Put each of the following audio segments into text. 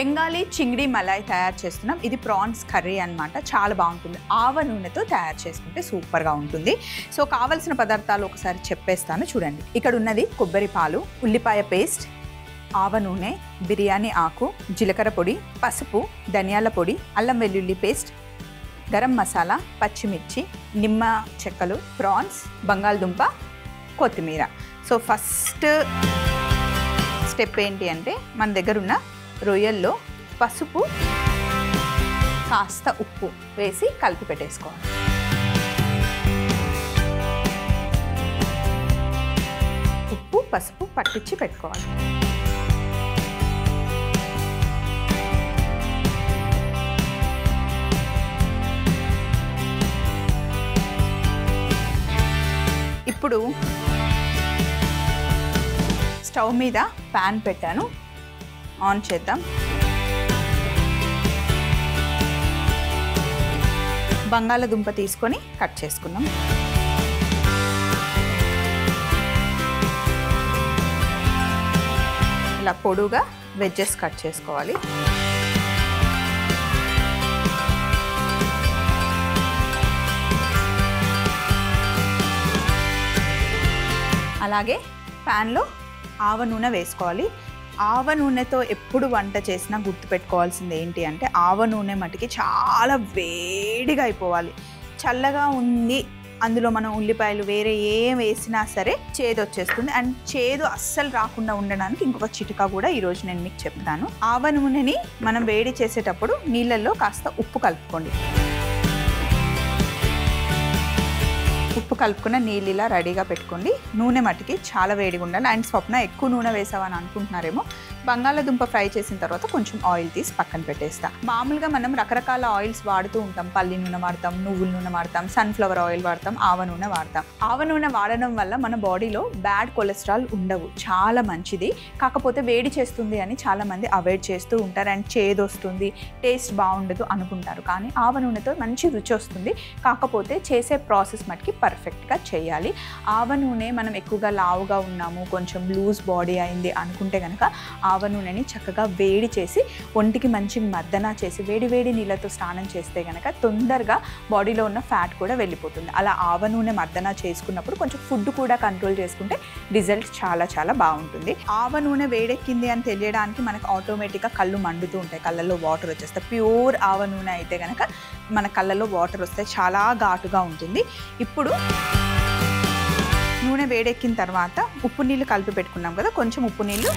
Bengali చింగిడి Malay తయారు చేస్తున్నాం. ఇది ప్రాన్స్ కర్రీ అన్నమాట. చాలా బాగుంటుంది. ఆవ నూనెతో తయారు చేసుకుంటే సూపర్గా ఉంటుంది. సో కావాల్సిన పదార్థాలు ఒకసారి చెప్పేస్తాను చూడండి. ఇక్కడ ఉన్నది కొబ్బరి పాలు, ఉల్లిపాయ పేస్ట్, ఆవ నూనె, బిర్యానీ ఆకు, జీలకర్ర పొడి, పసుపు, ధనియాల పొడి, అల్లం వెల్లుల్లి పేస్ట్, గరం మసాలా, పచ్చిమిర్చి, నిమ్మ చెక్కలు, ప్రాన్స్, బంగాళదుంప, కొత్తిమీర. సో ఫస్ట్ స్టెప్ ఏంటి అంటే మన దగ్గర ఉన్న రొయ్యల్లో పసుపు, కాస్త ఉప్పు వేసి కలిపి పెట్టేసుకోవాలి. ఉప్పు పసుపు పట్టించి పెట్టుకోవాలి. ఇప్పుడు స్టవ్ మీద ప్యాన్ పెట్టాను, ఆన్ చేద్దాం. బంగాళదుంప తీసుకొని కట్ చేసుకుందాం. ఇలా పొడుగా వెజ్జెస్ కట్ చేసుకోవాలి. అలాగే ప్యాన్లో ఆవ నూనె వేసుకోవాలి. ఆవ నూనెతో ఎప్పుడు వంట చేసినా గుర్తుపెట్టుకోవాల్సింది ఏంటి అంటే ఆవ నూనె మటుకి చాలా వేడిగా అయిపోవాలి. చల్లగా ఉంది, అందులో మనం ఉల్లిపాయలు వేరే ఏం వేసినా సరే చేదు వచ్చేస్తుంది. అండ్ చేదు అస్సలు రాకుండా ఉండడానికి ఇంకొక చిటికా కూడా ఈరోజు నేను మీకు చెప్తాను. ఆవ నూనెని మనం వేడి చేసేటప్పుడు నీళ్ళల్లో కాస్త ఉప్పు కలుపుకోండి. ఉప్పు కలుపుకున్న నీళ్ళు ఇలా రెడీగా పెట్టుకోండి. నూనె మట్టికి చాలా వేడిగా ఉండాలి. అండ్ స్వప్న ఎక్కువ నూనె వేసావని అనుకుంటున్నారేమో. బంగాళదుంప ఫ్రై చేసిన తర్వాత కొంచెం ఆయిల్ తీసి పక్కన పెట్టేస్తా. మామూలుగా మనం రకరకాల ఆయిల్స్ వాడుతూ ఉంటాం. పల్లి నూనె వాడతాం, నువ్వుల నూనె వాడతాం, సన్ఫ్లవర్ ఆయిల్ వాడతాం, ఆవ నూనె వాడతాం. ఆవ నూనె వాడడం వల్ల మన బాడీలో బ్యాడ్ కొలెస్ట్రాల్ ఉండవు, చాలా మంచిది. కాకపోతే వేడి చేస్తుంది అని చాలామంది అవాయిడ్ చేస్తూ ఉంటారు. అండ్ చేదు వస్తుంది, టేస్ట్ బాగుండదు అనుకుంటారు. కానీ ఆవ నూనెతో మంచి రుచి వస్తుంది. కాకపోతే చేసే ప్రాసెస్ మటుకి పర్ఫెక్ట్గా చేయాలి. ఆవ నూనె మనం ఎక్కువగా లావుగా ఉన్నాము, కొంచెం లూజ్ బాడీ అయింది అనుకుంటే కనుక ఆవ నూనెని చక్కగా వేడి చేసి ఒంటికి మంచి మర్దన చేసి వేడి వేడి నీళ్ళతో స్నానం చేస్తే కనుక తొందరగా బాడీలో ఉన్న ఫ్యాట్ కూడా వెళ్ళిపోతుంది. అలా ఆవ నూనె మర్దన చేసుకున్నప్పుడు కొంచెం ఫుడ్ కూడా కంట్రోల్ చేసుకుంటే రిజల్ట్ చాలా చాలా బాగుంటుంది. ఆవ నూనె వేడెక్కింది అని తెలియడానికి మనకు ఆటోమేటిక్గా కళ్ళు మండుతూ ఉంటాయి, కళ్ళల్లో వాటర్ వచ్చేస్తాయి. ప్యూర్ ఆవ నూనె అయితే కనుక మన కళ్ళల్లో వాటర్ వస్తే చాలా ఘాటుగా ఉంటుంది. ఇప్పుడు నూనె వేడెక్కిన తర్వాత ఉప్పు నీళ్ళు కలిపి పెట్టుకున్నాం కదా, కొంచెం ఉప్పు నీళ్ళు.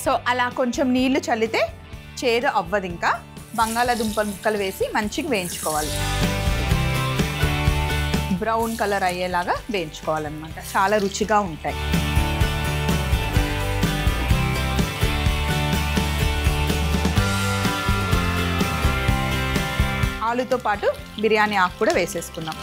సో అలా కొంచెం నీళ్లు చల్లితే చేదు అవ్వదు. ఇంకా బంగాళదుంప ముక్కలు వేసి మంచిగా వేయించుకోవాలి. బ్రౌన్ కలర్ అయ్యేలాగా వేయించుకోవాలన్నమాట. చాలా రుచిగా ఉంటాయి. ఆలుతో పాటు బిర్యానీ ఆకు కూడా వేసేసుకుందాం.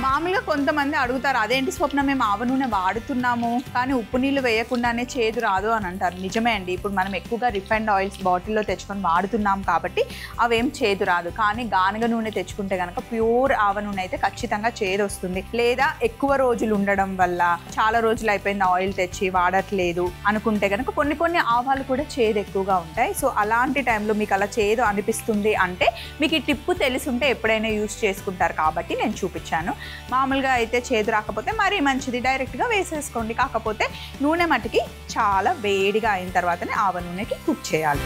మామూలుగా కొంతమంది అడుగుతారు, అదేంటి స్వప్న మేము ఆవ నూనె వాడుతున్నాము కానీ ఉప్పు నీళ్ళు వేయకుండానే చేదు రాదు అని అంటారు. నిజమే అండి. ఇప్పుడు మనం ఎక్కువగా రిఫైన్డ్ ఆయిల్స్ బాటిల్లో తెచ్చుకొని వాడుతున్నాం కాబట్టి అవేం చేదు రాదు. కానీ గానుగ నూనె తెచ్చుకుంటే కనుక ప్యూర్ ఆవ నూనె అయితే ఖచ్చితంగా చేదు వస్తుంది. లేదా ఎక్కువ రోజులు ఉండడం వల్ల చాలా రోజులు అయిపోయింది ఆయిల్ తెచ్చి వాడట్లేదు అనుకుంటే కనుక కొన్ని ఆవాలు కూడా చేదు ఎక్కువగా ఉంటాయి. సో అలాంటి టైంలో మీకు అలా చేదు అనిపిస్తుంది అంటే మీకు ఈ టిప్పు తెలిసి ఉంటే ఎప్పుడైనా యూజ్ చేసుకుంటారు కాబట్టి నేను చూపించాను. మామూలుగా అయితే చేదు రాకపోతే మరీ మంచిది, డైరెక్ట్గా వేసేసుకోండి. కాకపోతే నూనె మట్టుకి చాలా వేడిగా అయిన తర్వాతనే ఆవ నూనెకి కుక్ చేయాలి.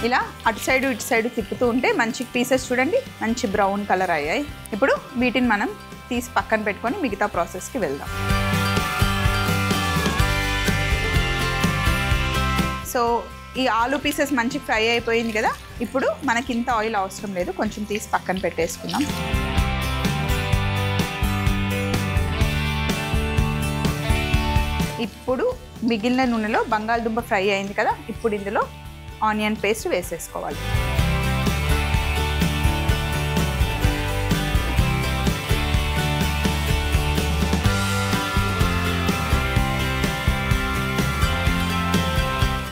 ఇలా అటు సైడు ఇటు సైడు తిప్పుతూ ఉంటే మంచి పీసెస్ చూడండి మంచి బ్రౌన్ కలర్ అయ్యాయి. ఇప్పుడు వీటిని మనం తీసి పక్కన పెట్టుకొని మిగతా ప్రాసెస్కి వెళ్దాం. సో ఈ ఆలు పీసెస్ మంచి ఫ్రై అయిపోయింది కదా. ఇప్పుడు మనకి ఇంత ఆయిల్ అవసరం లేదు, కొంచెం తీసి పక్కన పెట్టేసుకుందాం. ఇప్పుడు మిగిలిన నూనెలో బంగాళదుంప ఫ్రై అయింది కదా, ఇప్పుడు ఇందులో ఆనియన్ పేస్ట్ వేసేసుకోవాలి.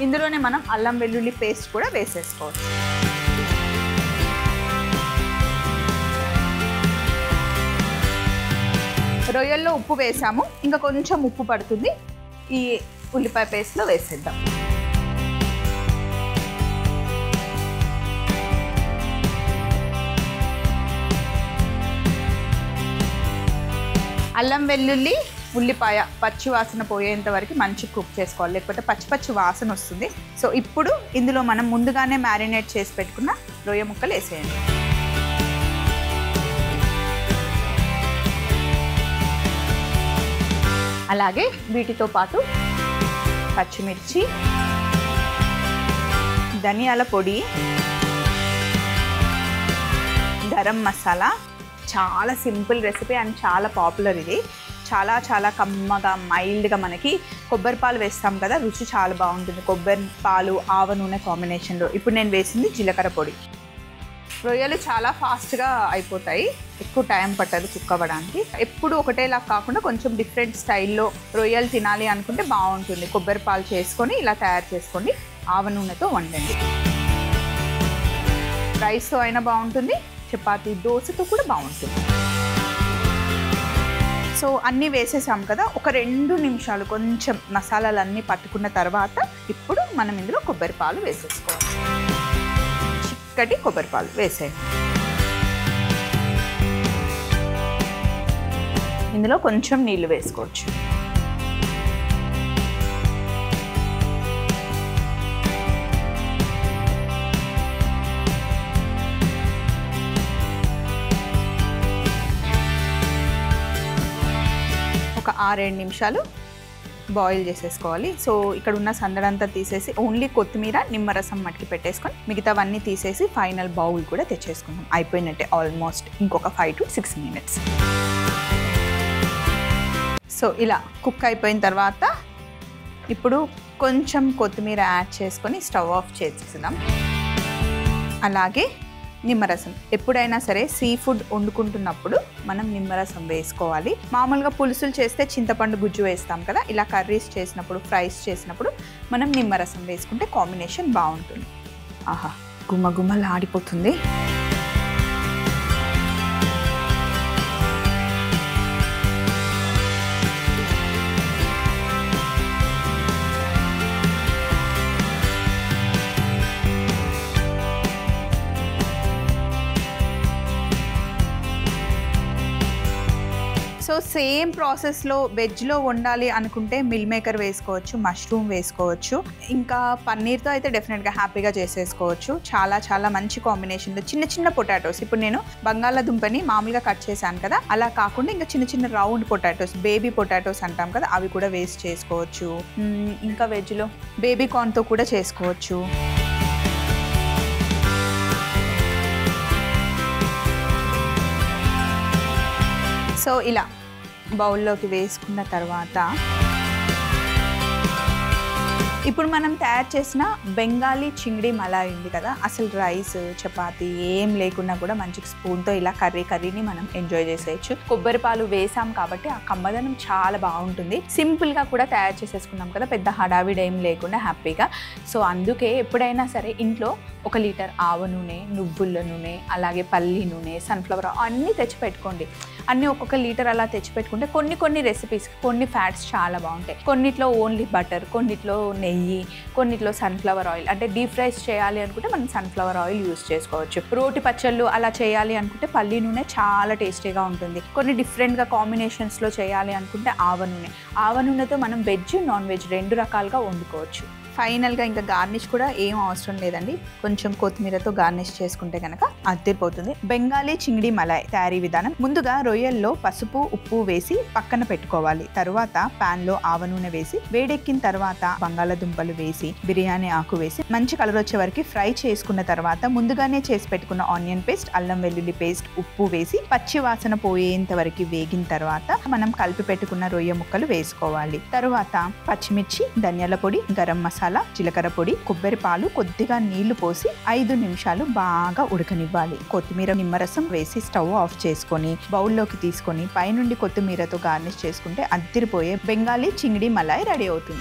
ఇందులోనే మనం అల్లం వెల్లుల్లి పేస్ట్ కూడా వేసేసుకోవచ్చు. రొయ్యల్లో ఉప్పు వేసాము, ఇంకా కొంచెం ఉప్పు పడుతుంది. ఈ ఉల్లిపాయ పేస్ట్లో వేసేద్దాం. అల్లం వెల్లుల్లి ఉల్లిపాయ పచ్చి వాసన పోయేంత వరకు మంచిగా కుక్ చేసుకోవాలి, లేకపోతే పచ్చి వాసన వస్తుంది. సో ఇప్పుడు ఇందులో మనం ముందుగానే మ్యారినేట్ చేసి పెట్టుకున్న రొయ్య ముక్కలు వేసేయండి. అలాగే వీటితో పాటు పచ్చిమిర్చి, ధనియాల పొడి, గరం మసాలా. చాలా సింపుల్ రెసిపీ అండ్ చాలా పాపులర్ ఇది. చాలా కమ్మగా మైల్డ్గా మనకి కొబ్బరి పాలు వేస్తాం కదా, రుచి చాలా బాగుంటుంది కొబ్బరి పాలు ఆవ నూనె కాంబినేషన్లో. ఇప్పుడు నేను వేసింది జీలకర్ర పొడి. రొయ్యలు చాలా ఫాస్ట్గా అయిపోతాయి, ఎక్కువ టైం పట్టదు కుక్ అవ్వడానికి. ఎప్పుడు ఒకటేలా కాకుండా కొంచెం డిఫరెంట్ స్టైల్లో రొయ్యలు తినాలి అనుకుంటే బాగుంటుంది. కొబ్బరి పాలు చేసుకొని ఇలా తయారు చేసుకోండి, ఆవ నూనెతో వండండి. రైస్తో అయినా బాగుంటుంది, చపాతీ దోశతో కూడా బాగుంటుంది. సో అన్నీ వేసేసాం కదా, ఒక 2 నిమిషాలు కొంచెం మసాలాలన్నీ పట్టుకున్న తర్వాత ఇప్పుడు మనం ఇందులో కొబ్బరి పాలు వేసేసుకోవాలి. చిక్కటి కొబ్బరి పాలు వేసేయండి. ఇందులో కొంచెం నీళ్ళు వేసుకోవచ్చు. ఒక 6-7 నిమిషాలు బాయిల్ చేసేసుకోవాలి. సో ఇక్కడ ఉన్న సందడంతా తీసేసి ఓన్లీ కొత్తిమీర నిమ్మరసం మట్టికి పెట్టేసుకొని మిగతావన్నీ తీసేసి ఫైనల్ బౌల్ కూడా తెచ్చేసుకుందాం. అయిపోయినట్టే ఆల్మోస్ట్. ఇంకొక 5 to 6 minutes. సో ఇలా కుక్ అయిపోయిన తర్వాత ఇప్పుడు కొంచెం కొత్తిమీర యాడ్ చేసుకొని స్టవ్ ఆఫ్ చేసేద్దాం. అలాగే నిమ్మరసం. ఎప్పుడైనా సరే సీ ఫుడ్ వండుకుంటున్నప్పుడు మనం నిమ్మరసం వేసుకోవాలి. మామూలుగా పులుసులు చేస్తే చింతపండు గుజ్జు వేస్తాం కదా, ఇలా కర్రీస్ చేసినప్పుడు ఫ్రైస్ చేసినప్పుడు మనం నిమ్మరసం వేసుకుంటే కాంబినేషన్ బాగుంటుంది. ఆహా, గుమ్మగుమ్మలాడిపోతుంది. సో సేమ్ ప్రాసెస్లో వెజ్లో వండాలి అనుకుంటే మిల్ మేకర్ వేసుకోవచ్చు, మష్రూమ్ వేసుకోవచ్చు, ఇంకా పన్నీర్తో అయితే డెఫినెట్గా హ్యాపీగా చేసేసుకోవచ్చు. చాలా మంచి కాంబినేషన్లో చిన్న పొటాటోస్. ఇప్పుడు నేను బంగాళాదుంపని మామూలుగా కట్ చేశాను కదా, అలా కాకుండా ఇంకా చిన్న రౌండ్ పొటాటోస్, బేబీ పొటాటోస్ అంటాం కదా, అవి కూడా వేస్ట్ చేసుకోవచ్చు. ఇంకా వెజ్లో బేబీ కార్న్తో కూడా చేసుకోవచ్చు. సో ఇలా బౌల్లోకి వేసుకున్న తర్వాత ఇప్పుడు మనం తయారు చేసిన బెంగాలీ చింగిడి మలాయ్ ఉంది కదా, అసలు రైస్ చపాతీ ఏం లేకున్నా కూడా మంచిగా స్పూన్తో ఇలా కర్రీని మనం ఎంజాయ్ చేసేయచ్చు. కొబ్బరి పాలు వేసాం కాబట్టి ఆ కమ్మదనం చాలా బాగుంటుంది. సింపుల్గా కూడా తయారు చేసేసుకున్నాం కదా, పెద్ద హడావిడి ఏం లేకుండా హ్యాపీగా. సో అందుకే ఎప్పుడైనా సరే ఇంట్లో 1 లీటర్ ఆవ నూనె, నువ్వుల నూనె, అలాగే పల్లి నూనె, సన్ఫ్లవర్ అన్నీ తెచ్చిపెట్టుకోండి. అన్నీ 1 లీటర్ అలా తెచ్చిపెట్టుకుంటే కొన్ని రెసిపీస్ కొన్ని ఫ్యాట్స్ చాలా బాగుంటాయి. కొన్నిట్లో ఓన్లీ బటర్, కొన్నిట్లో నెయ్యి, కొన్నిట్లో సన్ఫ్లవర్ ఆయిల్. అంటే డీప్ ఫ్రైస్ చేయాలి అనుకుంటే మనం సన్ఫ్లవర్ ఆయిల్ యూస్ చేసుకోవచ్చు. రోటి పచ్చళ్ళు అలా చేయాలి అనుకుంటే పల్లి నూనె చాలా టేస్టీగా ఉంటుంది. కొన్ని డిఫరెంట్గా కాంబినేషన్స్లో చేయాలి అనుకుంటే ఆవ నూనెతో మనం వెజ్, నాన్ వెజ్ 2 రకాలుగా వండుకోవచ్చు. ఫైనల్గా ఇంకా గార్నిష్ కూడా ఏం అవసరం లేదండి, కొంచెం కొత్తిమీరతో గార్నిష్ చేసుకుంటే కనుక అదిరిపోతుంది. బెంగాలీ చింగిడి మలాయ్ తయారీ విధానం: ముందుగా రొయ్యల్లో పసుపు, ఉప్పు వేసి పక్కన పెట్టుకోవాలి. తరువాత పాన్ లో ఆవ నూనె వేసి వేడెక్కిన తర్వాత బంగాళాదుంపలు వేసి బిర్యానీ ఆకు వేసి మంచి కలర్ వచ్చే వరకు ఫ్రై చేసుకున్న తర్వాత ముందుగానే చేసి పెట్టుకున్న ఆనియన్ పేస్ట్, అల్లం వెల్లుల్లి పేస్ట్, ఉప్పు వేసి పచ్చి వాసన పోయేంత వరకు వేగిన తర్వాత మనం కలిపి పెట్టుకున్న రొయ్య ముక్కలు వేసుకోవాలి. తరువాత పచ్చిమిర్చి, ధనియాల పొడి, గరం మసాలా, జీలకర్ర పొడి, కొబ్బరి పాలు, కొద్దిగా నీళ్లు పోసి 5 నిమిషాలు బాగా ఉడకనివ్వాలి. కొత్తిమీర, నిమ్మరసం వేసి స్టవ్ ఆఫ్ చేసుకొని బౌల్లోకి తీసుకొని పైనుండి కొత్తిమీరతో గార్నిష్ చేసుకుంటే అదిరిపోయే బెంగాలీ చింగిడి మలాయ్ రెడీ అవుతుంది.